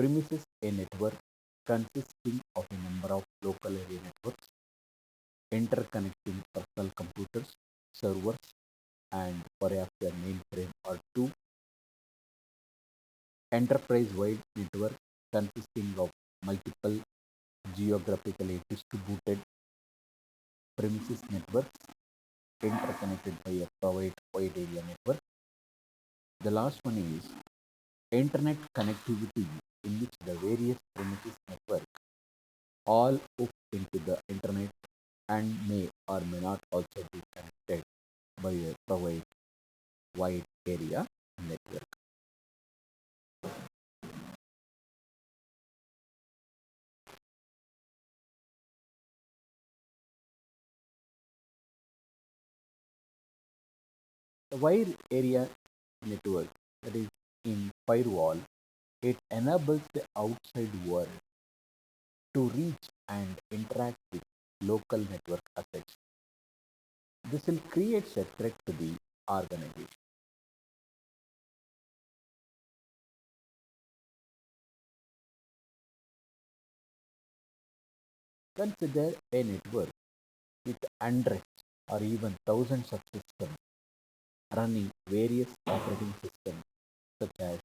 Premises a network consisting of a number of local area networks interconnecting personal computers, servers, and perhaps a mainframe or two. Enterprise-wide network consisting of multiple geographically distributed premises networks interconnected by a private wide area network. The last one is internet connectivity, in which the various premises network all hook into the internet and may or may not also be connected by a private wide area network. The wide area network, that is in firewall, it enables the outside world to reach and interact with local network assets. This will create a threat to the organization. Consider a network with hundreds or even thousands of systems running various operating systems such as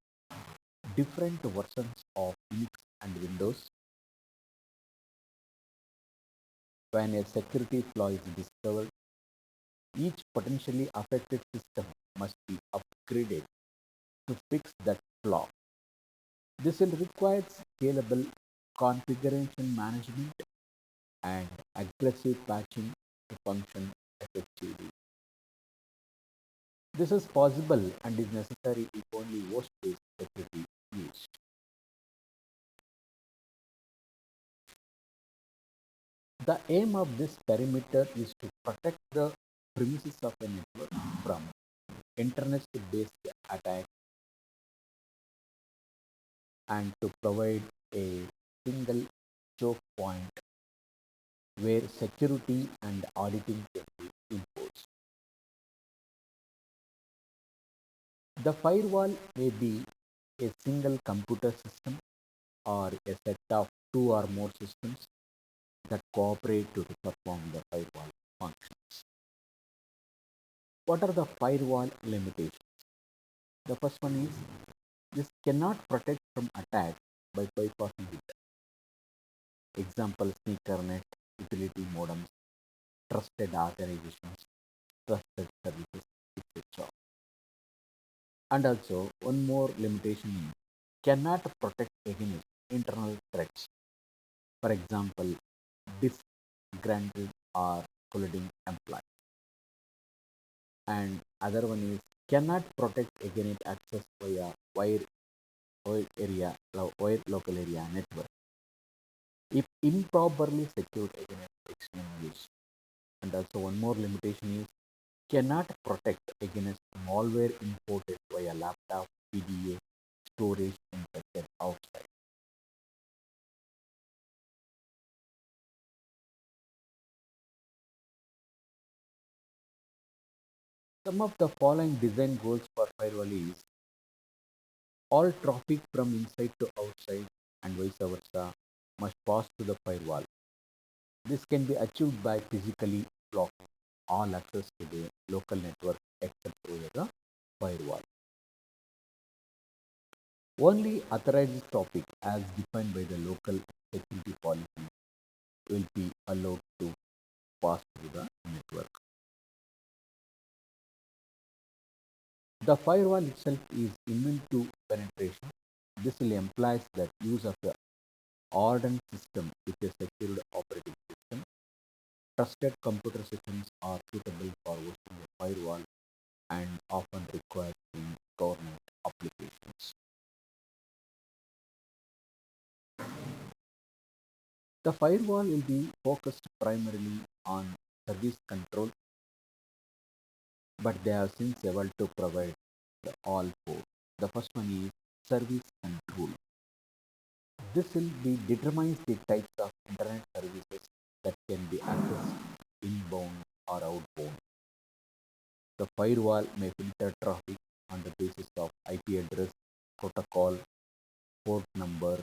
different versions of Unix and Windows. When a security flaw is discovered, each potentially affected system must be upgraded to fix that flaw. This will require scalable configuration management and aggressive patching to function effectively. This is possible and is necessary if only host-based security is used. The aim of this perimeter is to protect the premises of a network from internet-based attacks and to provide a single choke point where security and auditing can be enforced. The firewall may be a single computer system or a set of two or more systems that cooperate to perform the firewall functions. What are the firewall limitations? The first one is this cannot protect from attack by bypassing it. Example, sneakernet, utility modems, trusted organizations, trusted services, etc. And also, one more limitation is cannot protect against internal threats. For example, disgruntled or colluding employees. And other one is cannot protect against access via wide local area network if improperly secured against external use. And also one more limitation is cannot protect against malware imported via laptop, PDA, storage infected outside. Some of the following design goals for firewall is all traffic from inside to outside and vice versa must pass through the firewall. This can be achieved by physically blocking all access to the local network except through the firewall. Only authorized traffic as defined by the local security policy will be allowed to pass through the network. The firewall itself is immune to penetration. This will implies that use of the hardened system with a secured operating system. Trusted computer systems are suitable for hosting a firewall and often required in government applications. The firewall will be focused primarily on service control, but they have since evolved to provide all four. The first one is service control. This will be determines the types of internet services that can be accessed inbound or outbound. The firewall may filter traffic on the basis of IP address, protocol, port number,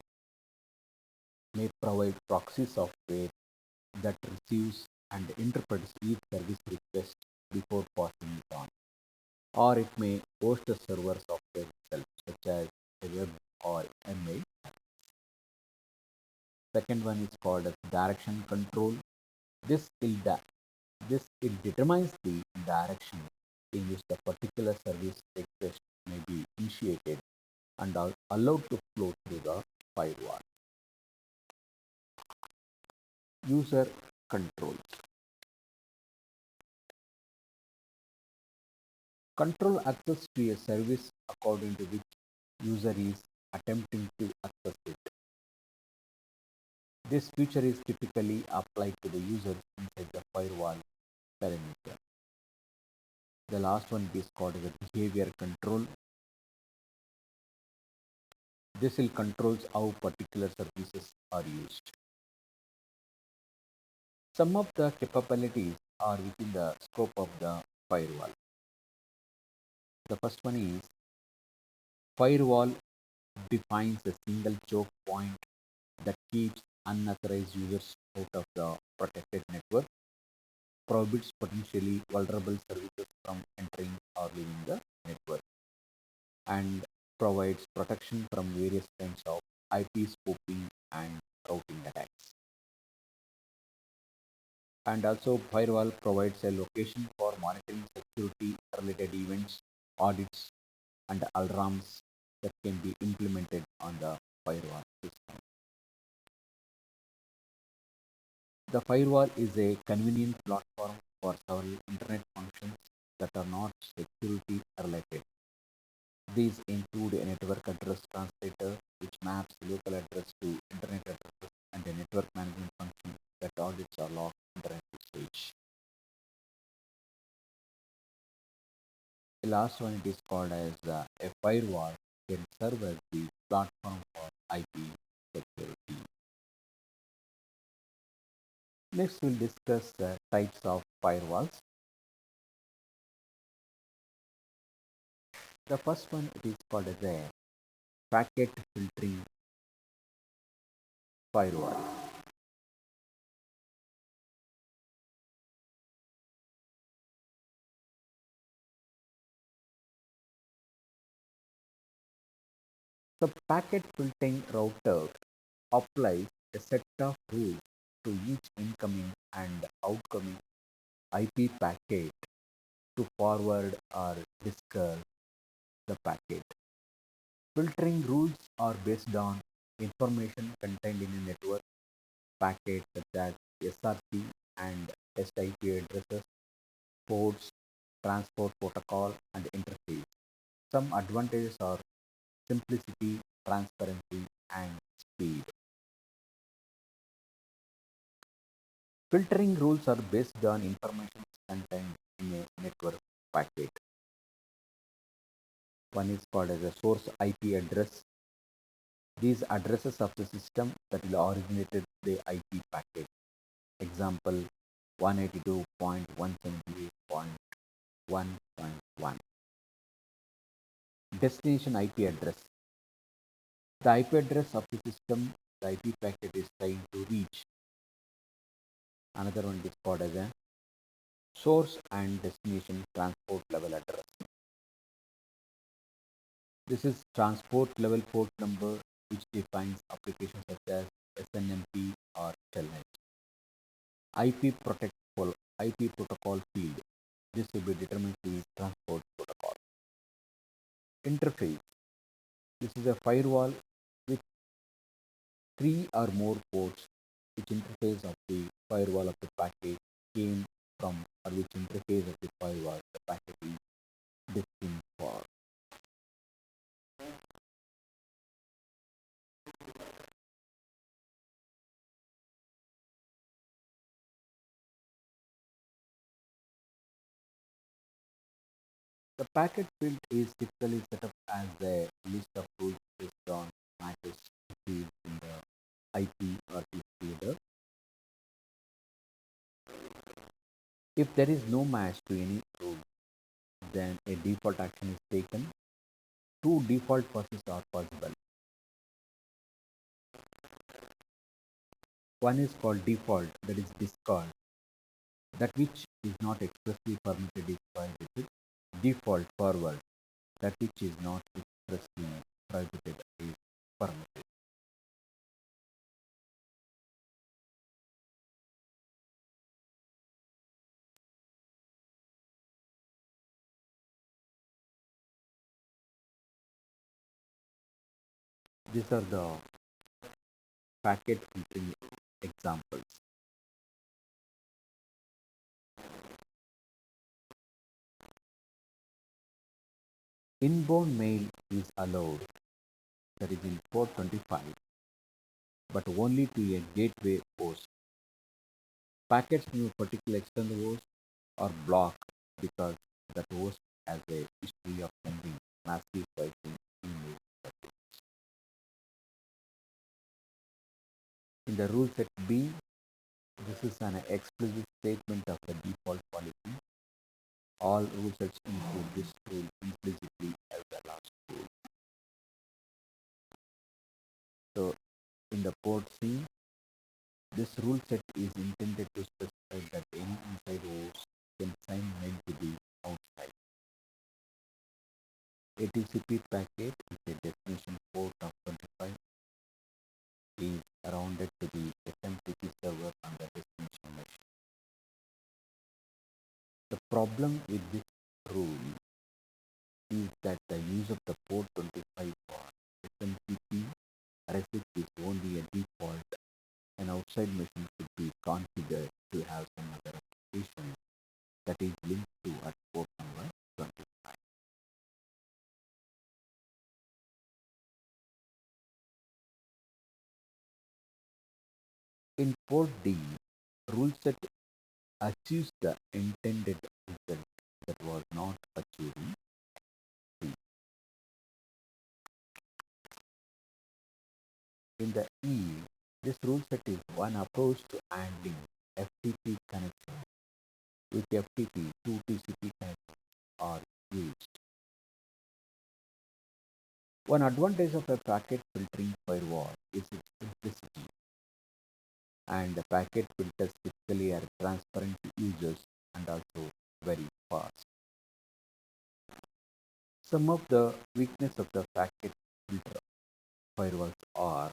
may provide proxy software that receives and interprets each service request before passing it on, or it may host the server software itself, such as a web or a mail. Second one is called as direction control. This will this it determines the direction in which the particular service request may be initiated and are allowed to flow through the firewall. User control. Control access to a service according to which user is attempting to access it. This feature is typically applied to the users inside the firewall perimeter. The last one is called the behavior control. This will controls how particular services are used. Some of the capabilities are within the scope of the firewall. The first one is firewall defines a single choke point that keeps unauthorized users out of the protected network, prohibits potentially vulnerable services from entering or leaving the network, and provides protection from various kinds of IP spoofing and routing attacks. And also, firewall provides a location for monitoring security related events, audits, and alarms that can be implemented on the firewall system. The firewall is a convenient platform for several internet functions that are not security related. These include a network address translator, which maps local address to internet addresses, and a network management function that audits or logs internet usage. The last one it is called as a firewall can serve as the platform for IP security. Next, we'll discuss types of firewalls. The first one it is called as a packet filtering firewall. The packet filtering router applies a set of rules to each incoming and outgoing IP packet to forward or discard the packet. Filtering rules are based on information contained in a network packet such as SRC and SIP addresses, ports, transport protocol, and interface. Some advantages are simplicity, transparency, and speed. Filtering rules are based on information contained in a network packet. One is called as a source IP address. These addresses of the system that will originated the IP packet. Example 182.178.1.1. Destination IP address. The IP address of the system the IP packet is trying to reach. Another one is called as a source and destination transport level address. This is transport level port number which defines applications such as SNMP or Telnet. IP protocol IP protocol field. This will be determined to be transport protocol. Interface. This is a firewall with three or more ports which interface of the firewall of the packet came from or which interface of the firewall the packet is destined for. The packet field is typically set up as a list of rules based on matches received in the IP or TCP header. If there is no match to any rule, then a default action is taken. Two default passes are possible. One is called default, that is discard. That which is not expressly permitted is prohibited. Default forward, that which is not expressly prohibited is permitted. These are the packet filtering examples. Inbound mail is allowed, that is in port 25, but only to a gateway host. Packets from a particular external host are blocked because that host has a history of sending massive pricing email. In the rule set B, this is an explicit statement of the default policy. All rule sets include this rule implicitly as the last rule. So in the port C, this rule set is intended to specify that any inside host can send mail to the outside. A TCP packet with a destination port of 25 is rounded to the SMTP server on the destination machine. The problem with this rule is that the use of the port 25 for SMTP receipt is only a default. An outside machine could be configured to have some other application that is linked to at port number 25. In port D, rule set achieves the intended result that was not achieved in C. In the E, this rule set is one approach to handling FTP connection. With FTP, two TCP connections are used. One advantage of a packet filtering firewall is its simplicity, and the packet filters typically are transparent to users and also very fast. Some of the weaknesses of the packet filter firewalls are: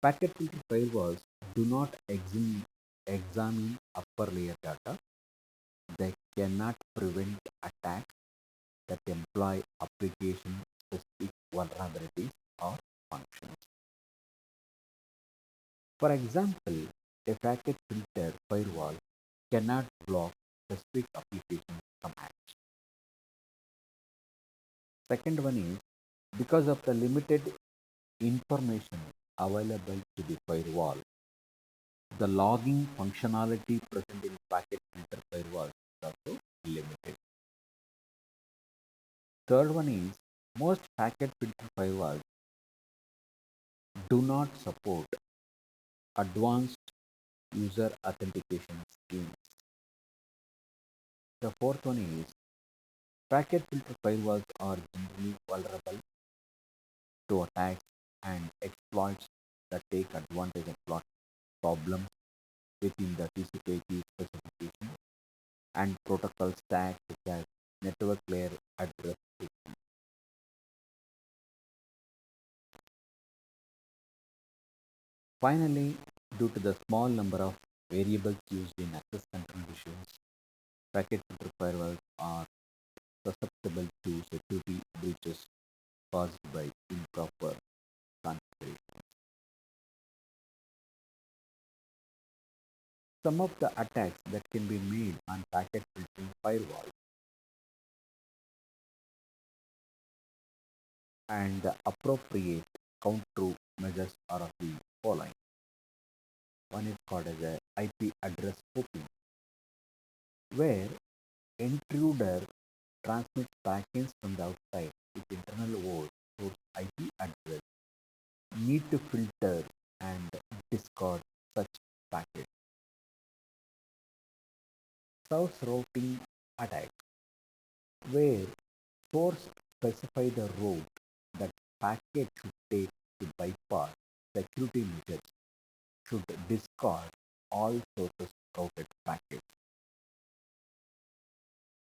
packet filter firewalls do not examine upper layer data. They cannot prevent attacks that employ application specific vulnerabilities or functions. For example, a packet filter firewall cannot block specific application commands. Second one is, because of the limited information available to the firewall, the logging functionality present in packet filter firewall is also limited. Third one is, most packet filter firewalls do not support advanced user authentication schemes. The fourth one is, packet filter firewalls are generally vulnerable to attacks and exploits that take advantage of problems within the TCP/IP specification and protocol stack such as network layer address system. Finally, due to the small number of variables used in access control issues, packet filter firewalls are susceptible to security breaches caused by improper configuration. Some of the attacks that can be made on packet filtering firewalls and the appropriate countermeasures are of the following. One is called as a IP address spoofing, where intruder transmits packets from the outside with internal source IP address. Need to filter and discard such packets. Source routing attack, where source specify the route that packet should take to bypass security measures should discard all sources routed packets.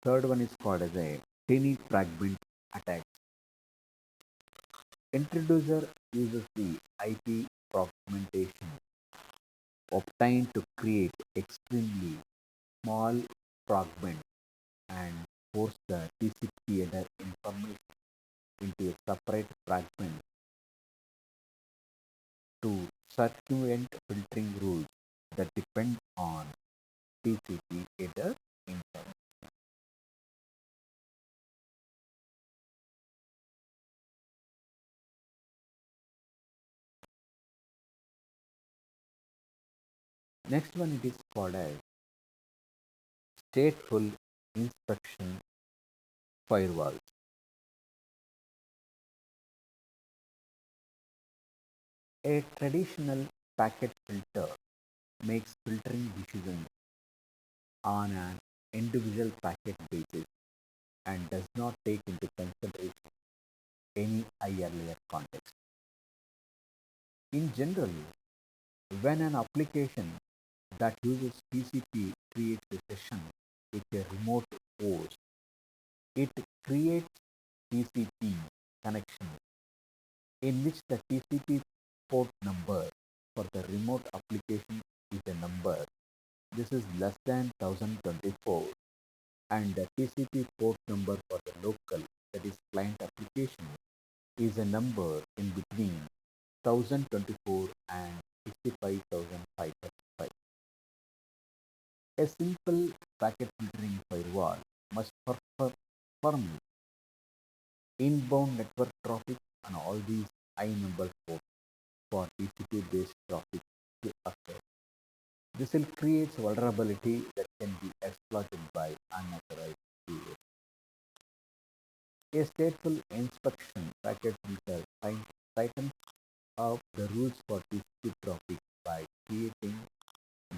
Third one is called as a tiny fragment attack. Introducer uses the IP fragmentation obtained to create extremely small fragments and force the TCP header information into a separate fragment to circumvent filtering rules that depend on TCP header information. Next one it is called as stateful inspection firewalls. A traditional packet filter makes filtering decisions on an individual packet basis and does not take into consideration any higher layer context. In general, when an application that uses TCP creates a session with a remote host, it creates TCP connection in which the TCP port number for the remote application is a number. This is less than 1024, and the TCP port number for the local, that is client application, is a number in between 1024 and 65535. A simple packet filtering firewall must perform inbound network traffic on all these high number ports for TCP based traffic to occur. This will create vulnerability that can be exploited by unauthorized users. A stateful inspection packet filter tightens up the rules for TCP traffic by creating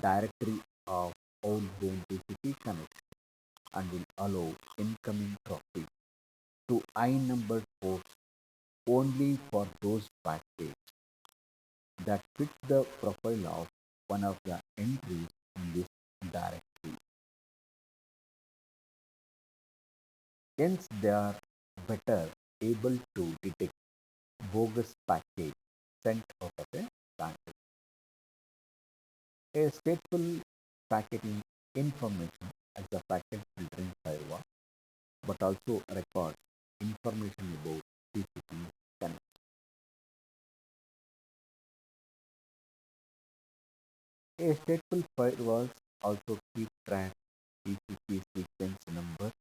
directory of outbound TCP connection and will allow incoming traffic to high-numbered ports only for those packets that fit the profile of one of the entries in this directory. Hence, they are better able to detect bogus packets sent out of a packet. A stateful packet information as the packet filtering firewall, but also records information about TCP connection. A stateful firewalls also keep track TCP sequence number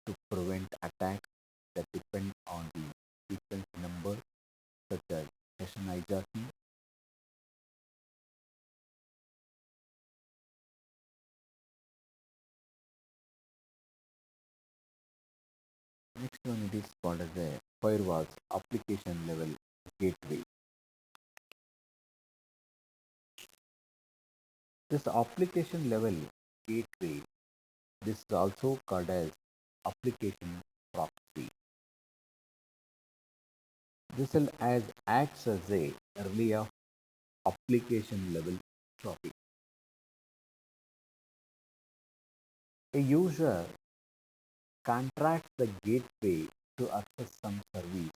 to prevent attacks that depend on the sequence number, such as session hijacking. Next one it is called as a firewalls application level gateway. This application level gateway, this is also called as application proxy. This will as acts as a relay of application level traffic. A user contracts the gateway to access some service,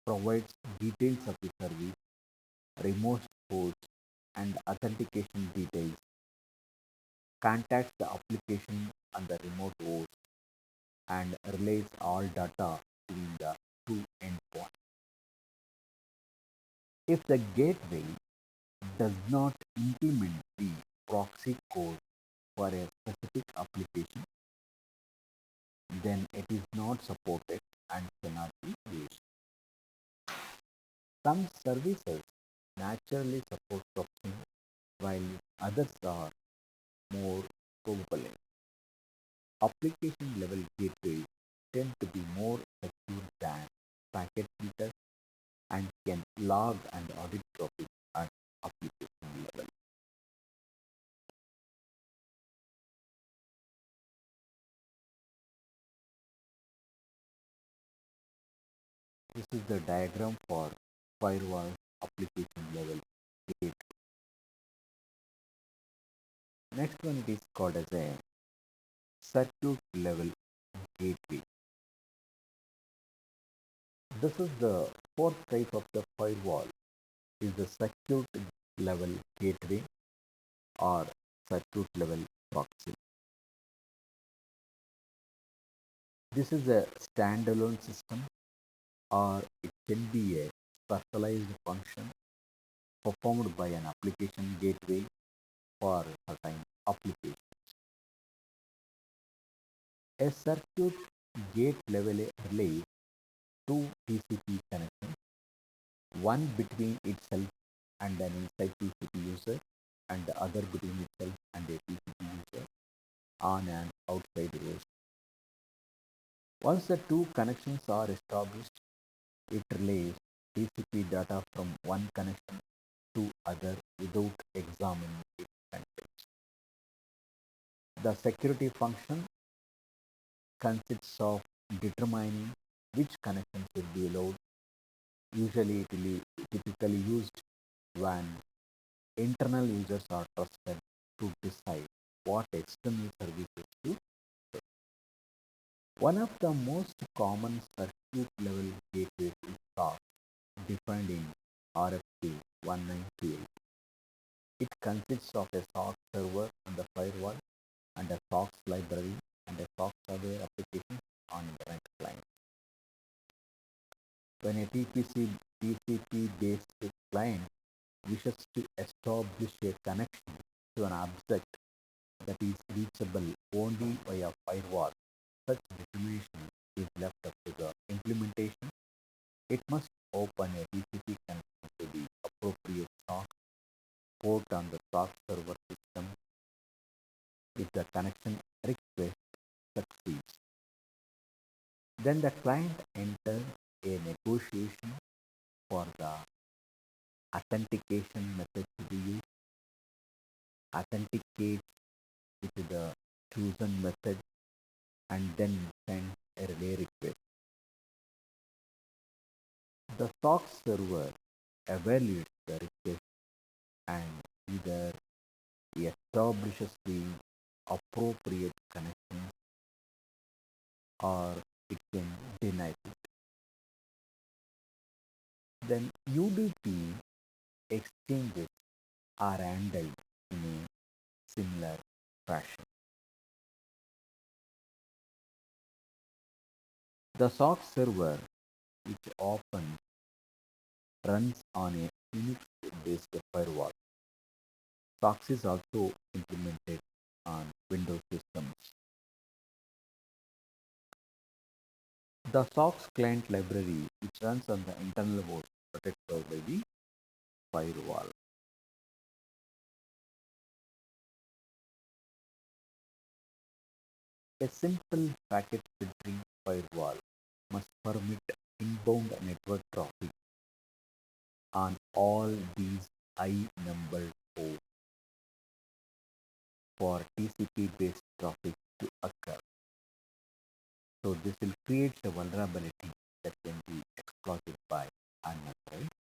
provides details of the service, remote hosts and authentication details, contacts the application and the remote host, and relays all data between the two endpoints. If the gateway does not implement the proxy code for a specific application, then it is not supported and cannot be used. Some services naturally support proxy while others are more probable. Application level gateways tend to be more secure than packet filters and can log and audit traffic at application level. This is the diagram for firewall application level gateway. Next one it is called as a circuit level gateway. This is the fourth type of the firewall, is the circuit level gateway or circuit level proxy. This is a standalone system or it can be a specialized function performed by an application gateway for certain application. A circuit gate level relays two TCP connections, one between itself and an inside TCP user and the other between itself and a TCP user on an outside host. Once the two connections are established, it relays TCP data from one connection to other without examining its contents. The security function consists of determining which connections will be allowed. Usually it will be typically used when internal users are trusted to decide what external services to take. One of the most common circuit level gateways is SOC, defined in RFC 1928. It consists of a SOC server on the firewall and a SOC library and a SOC aware application on internet client. When a TCP based client wishes to establish a connection to an object that is reachable only via firewall, such determination is left up to the implementation. It must open a TCP connection to the appropriate SOC port on the SOC server system. If the connection request succeeds, then the client enters a negotiation for the authentication method to be used, authenticates with the chosen method, and then sends a relay request. The SOC server evaluates the request and either establishes the appropriate connection or it can deny it. Then UDP exchanges are handled in a similar fashion. The SOC server, which often runs on a Unix-based firewall, SOC is also implemented on Windows systems. The SOX client library, which runs on the internal host, protected by the firewall. A simple packet filtering firewall must permit inbound network traffic on all these high-numbered ports for TCP-based traffic to occur. So this will create a vulnerability that can be exploited by unauthorized